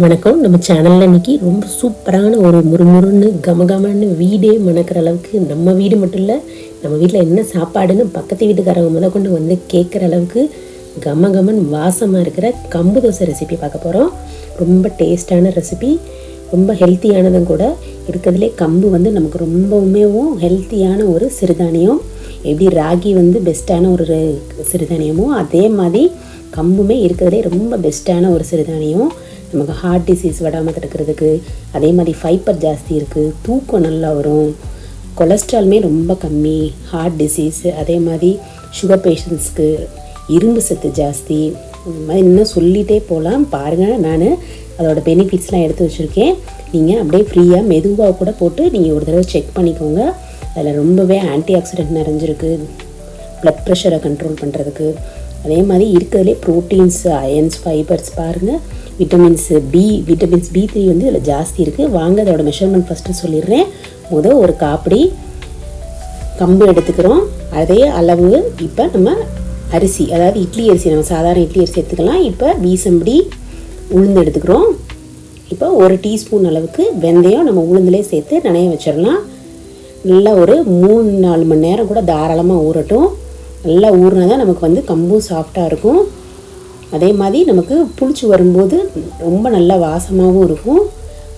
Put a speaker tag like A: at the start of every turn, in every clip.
A: வணக்கம். நம்ம சேனலில் இன்றைக்கி ரொம்ப சூப்பரான ஒரு முறுமுறுன்னு கமகமன்னு வீடே மணக்கிற அளவுக்கு, நம்ம வீடு மட்டும் இல்லை, நம்ம வீட்டில் என்ன சாப்பாடுன்னு பக்கத்து வீட்டுக்காரங்க முதற்கொண்டு வந்து கேட்குற அளவுக்கு கமகமன் வாசமாக இருக்கிற கம்பு தோசை ரெசிபி பார்க்க போகிறோம். ரொம்ப டேஸ்டான ரெசிபி, ரொம்ப ஹெல்த்தியானதும் கூட. இருக்கிறதுலே கம்பு வந்து நமக்கு ரொம்பவுமே ஹெல்த்தியான ஒரு சிறுதானியம். எப்படி ராகி வந்து பெஸ்ட்டான ஒரு சிறுதானியமோ அதே மாதிரி கம்புமே இருக்கிறதுலே ரொம்ப பெஸ்ட்டான ஒரு சிறுதானியம். நமக்கு ஹார்ட் டிசீஸ் வராமல் தடுக்கிறதுக்கு, அதே மாதிரி ஃபைபர் ஜாஸ்தி இருக்குது, தூக்கம் நல்லா வரும், கொலஸ்ட்ராலுமே ரொம்ப கம்மி, ஹார்ட் டிசீஸ், அதே மாதிரி சுகர் பேஷண்ட்ஸ்க்கு இரும்பு சத்து ஜாஸ்தி, இந்த மாதிரி இன்னும் சொல்லிகிட்டே போகலாம். பாருங்கள், நான் அதோடய பெனிஃபிட்ஸ்லாம் எடுத்து வச்சுருக்கேன். நீங்கள் அப்படியே ஃப்ரீயாக மெதுவாக கூட போட்டு நீங்கள் ஒரு தடவை செக் பண்ணிக்கோங்க. அதில் ரொம்பவே ஆன்டி ஆக்சிடென்ட் நிறைஞ்சிருக்கு, ப்ளட் ப்ரெஷரை கண்ட்ரோல் பண்ணுறதுக்கு. அதே மாதிரி இருக்கிறதுலே ப்ரோட்டீன்ஸ், அயன்ஸ், ஃபைபர்ஸ் பாருங்கள். விட்டமின்ஸ் B3 வந்து இதில் ஜாஸ்தி இருக்குது. வாங்க அதோட மெஷர்மெண்ட் ஃபஸ்ட்டு சொல்லிடுறேன். ஒரு காப்படி கம்பு எடுத்துக்கிறோம். அதே அளவு இப்போ நம்ம அரிசி, அதாவது இட்லி அரிசி, நம்ம சாதாரண இட்லி அரிசி எடுத்துக்கலாம். இப்போ வீசம்படி உளுந்து எடுத்துக்கிறோம். இப்போ 1 டீஸ்பூன் அளவுக்கு வெந்தயம் நம்ம உளுந்துலேயே சேர்த்து நனைய வச்சிடலாம். நல்லா ஒரு 3-4 மணி நேரம் கூட தாராளமாக ஊறட்டும். நல்லா ஊறினா தான் நமக்கு வந்து கம்பும் சாஃப்டாக இருக்கும். அதே மாதிரி நமக்கு புளிச்சு வரும்போது ரொம்ப நல்லா வாசமாகவும் இருக்கும்.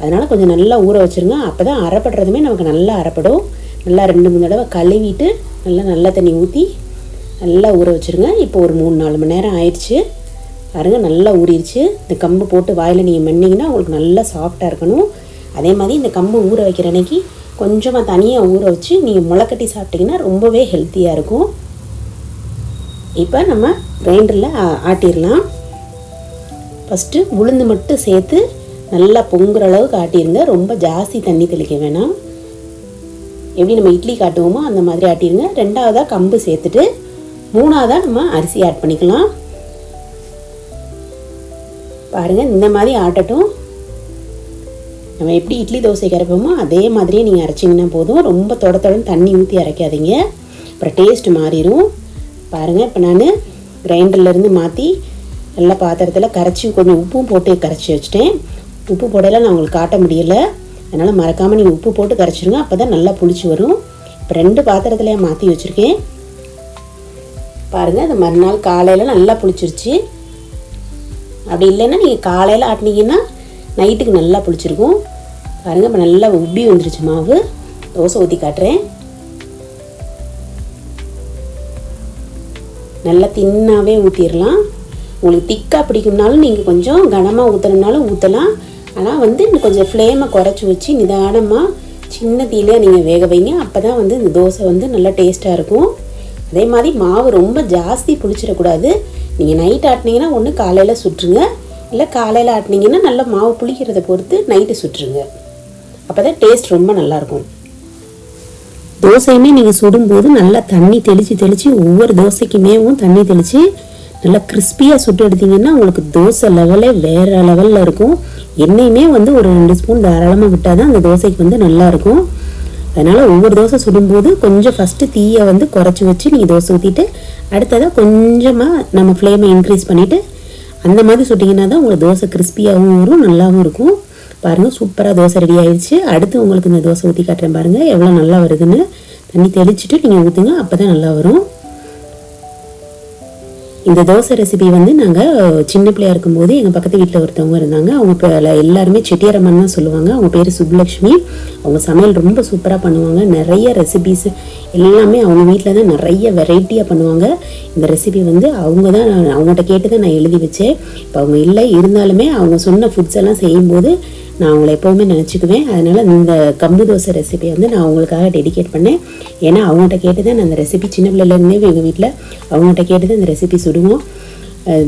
A: அதனால் கொஞ்சம் நல்லா ஊற வச்சுருங்க. அப்போ தான் அரைப்படுறதுமே நமக்கு நல்லா அரைப்படும். நல்லா 2-3 தடவை கழுவிட்டு நல்லா தண்ணி ஊற்றி நல்லா ஊற வச்சுருங்க. இப்போ ஒரு 3-4 மணி நேரம் ஆயிடுச்சு. பாருங்கள், நல்லா ஊறிடுச்சு. இந்த கம்பு போட்டு வாயில் நீங்கள் மென்னிங்கன்னா உங்களுக்கு நல்லா சாஃப்டாக இருக்கணும். அதே மாதிரி இந்த கம்பு ஊற வைக்கிற அன்னைக்கு கொஞ்சமாக தனியாக ஊற வச்சு நீங்கள் முளைக்கட்டி சாப்பிட்டிங்கன்னா ரொம்பவே ஹெல்த்தியாக இருக்கும். இப்போ நம்ம கிரைண்டரில் ஆட்டிடலாம். ஃபஸ்ட்டு உளுந்து மட்டும் சேர்த்து நல்லா பொங்குற அளவுக்கு ஆட்டிடுங்க. ரொம்ப ஜாஸ்தி தண்ணி தெளிக்க வேணாம். எப்படி நம்ம இட்லி காட்டுவோமோ அந்த மாதிரி ஆட்டிடுங்க. 2வதாக கம்பு சேர்த்துட்டு 3வதாக நம்ம அரிசி ஆட் பண்ணிக்கலாம். பாருங்கள், இந்த மாதிரி ஆட்டட்டும். நம்ம எப்படி இட்லி தோசை அரைப்போமோ அதே மாதிரியே நீங்கள் அரைச்சிங்கன்னா போதும். ரொம்ப தொடன்னு தண்ணி ஊற்றி அரைக்காதீங்க, அப்புறம் டேஸ்ட் மாறிடும். பாருங்கள், இப்போ நான் கிரைண்டர்லேருந்து மாற்றி நல்லா பாத்திரத்தில் கரைச்சி கொஞ்சம் உப்பும் போட்டு கரைச்சி வச்சுட்டேன். உப்பு போடையில் நான் உங்களுக்கு காட்ட முடியலை, அதனால் மறக்காமல் நீங்கள் உப்பு போட்டு கரைச்சிருங்க. அப்போ தான் நல்லா புளிச்சு வரும். இப்போ 2 பாத்திரத்துலேயே மாற்றி வச்சுருக்கேன். பாருங்கள், அது மறுநாள் காலையில் நல்லா புளிச்சிருச்சு. அப்படி இல்லைன்னா நீங்கள் காலையில் ஆட்டினீங்கன்னா நைட்டுக்கு நல்லா புளிச்சிருக்கும். பாருங்கள், இப்போ நல்லா உப்பி வந்துருச்சு மாவு. தோசை ஊற்றி காட்டுறேன். நல்லா தின்னாகவே ஊற்றிடலாம். உங்களுக்கு திக்காக பிடிக்கும்னாலும் நீங்கள் கொஞ்சம் கனமாக ஊற்றணும்னாலும் ஊற்றலாம். ஆனால் வந்து இன்னும் கொஞ்சம் ஃப்ளேமை குறைச்சி வச்சு நிதானமாக சின்ன தீயிலே நீங்கள் வேக வைங்க. அப்போ தான் வந்து இந்த தோசை வந்து நல்லா டேஸ்ட்டாக இருக்கும். அதே மாதிரி மாவு ரொம்ப ஜாஸ்தி புளிச்சிடக்கூடாது. நீங்கள் நைட் ஆட்டினீங்கன்னா ஒன்று காலையில் சுட்டுருங்க, இல்லை காலையில் ஆட்டினீங்கன்னா நல்லா மாவு புளிக்கிறத பொறுத்து நைட்டு சுட்டுருங்க. அப்போ தான் டேஸ்ட் ரொம்ப நல்லாயிருக்கும். தோசையுமே நீங்கள் சுடும்போது நல்லா தண்ணி தெளித்து ஒவ்வொரு தோசைக்குமே தண்ணி தெளித்து நல்லா கிறிஸ்பியாக சுட்டு எடுத்திங்கன்னா உங்களுக்கு தோசை லெவலே வேறு லெவலில் இருக்கும். எண்ணெயுமே வந்து ஒரு 2 ஸ்பூன் தாராளமாக விட்டால் தான் அந்த தோசைக்கு வந்து நல்லாயிருக்கும். அதனால் ஒவ்வொரு தோசை சுடும்போது கொஞ்சம் ஃபஸ்ட்டு தீயை வந்து குறைச்சி வச்சு நீங்கள் தோசை ஊற்றிட்டு அடுத்ததாக கொஞ்சமாக நம்ம ஃப்ளேமை இன்க்ரீஸ் பண்ணிவிட்டு அந்த மாதிரி சுட்டிங்கன்னா தான் உங்களுக்கு தோசை கிறிஸ்பியாகவும் வரும், நல்லாவும் இருக்கும். பாருங்கள், சூப்பராக தோசை ரெடி ஆகிடுச்சு. அடுத்து உங்களுக்கு இந்த தோசை ஊற்றி காட்டுறேன். பாருங்கள் எவ்வளோ நல்லா வருதுன்னு. தண்ணி தெளிச்சுட்டு நீங்கள் ஊற்றுங்க, அப்போ தான் நல்லா வரும். இந்த தோசை ரெசிபி வந்து நாங்கள் சின்ன பிள்ளையாக இருக்கும்போது எங்கள் பக்கத்து வீட்டில் ஒருத்தவங்க இருந்தாங்க. அவங்க எல்லாருமே செட்டியாரம்மன் தான் சொல்லுவாங்க. அவங்க பேர் சுப்புலக்ஷ்மி. அவங்க சமையல் ரொம்ப சூப்பராக பண்ணுவாங்க. நிறைய ரெசிபிஸ் எல்லாமே அவங்க வீட்டில் தான் நிறைய வெரைட்டியாக பண்ணுவாங்க. இந்த ரெசிபி வந்து அவங்ககிட்ட கேட்டு தான் நான் எழுதி வச்சேன். இப்போ அவங்க இல்லை, இருந்தாலுமே அவங்க சொன்ன ஃபுட்ஸ் எல்லாம் செய்யும்போது நான் அவங்கள எப்போவுமே நினச்சிக்குவேன். அதனால் இந்த கம்பு தோசை ரெசிபியை வந்து நான் அவங்களுக்காக டெடிகேட் பண்ணேன். ஏன்னா அவங்ககிட்ட கேட்டு தான் நான் அந்த ரெசிபி சின்ன பிள்ளைலேருந்தே எங்கள் வீட்டில் அவங்ககிட்ட கேட்டு தான் இந்த ரெசிபி சுடுவோம்,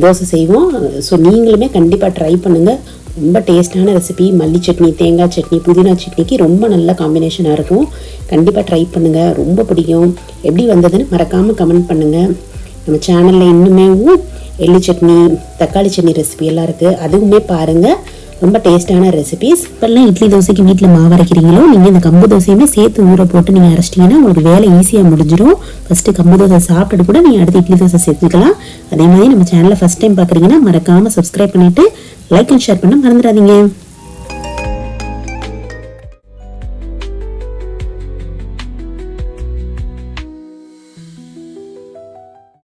A: தோசை செய்வோம். ஸோ நீங்களுமே கண்டிப்பாக ட்ரை பண்ணுங்கள். ரொம்ப டேஸ்டான ரெசிபி. மல்லி சட்னி, தேங்காய் சட்னி, புதினா சட்னிக்கு ரொம்ப நல்ல காம்பினேஷனாக இருக்கும். கண்டிப்பாக ட்ரை பண்ணுங்கள், ரொம்ப பிடிக்கும். எப்படி வந்ததுன்னு மறக்காமல் கமெண்ட் பண்ணுங்கள். நம்ம சேனலில் இன்னுமே எள்ளு சட்னி, தக்காளி சட்னி ரெசிபி எல்லாம் இருக்குது, அதுவுமே பாருங்கள். ரொம்ப டேஸ்டான ரெசிபிஸ். இப்போல்லாம் இட்லி தோசைக்கு வீட்டில் மாவு அரைக்கிறீங்களோ நீங்கள் இந்த கம்பு தோசையுமே சேர்த்து ஊற போட்டு நீங்கள் அரைச்சிட்டிங்கன்னா உங்களுக்கு வேலை ஈஸியாக முடிஞ்சிடும். ஃபஸ்ட்டு கம்பு தோசை சாப்பிட்டுட்டு கூட நீங்கள் அடுத்து இட்லி தோசை சேர்த்துக்கலாம். அதே மாதிரி நம்ம சேனலை ஃபஸ்ட் டைம் பார்க்குறீங்கன்னா மறக்காமல் சப்ஸ்கிரைப் பண்ணிவிட்டு லைக் அண்ட் ஷேர் பண்ண மறந்துடாதீங்க.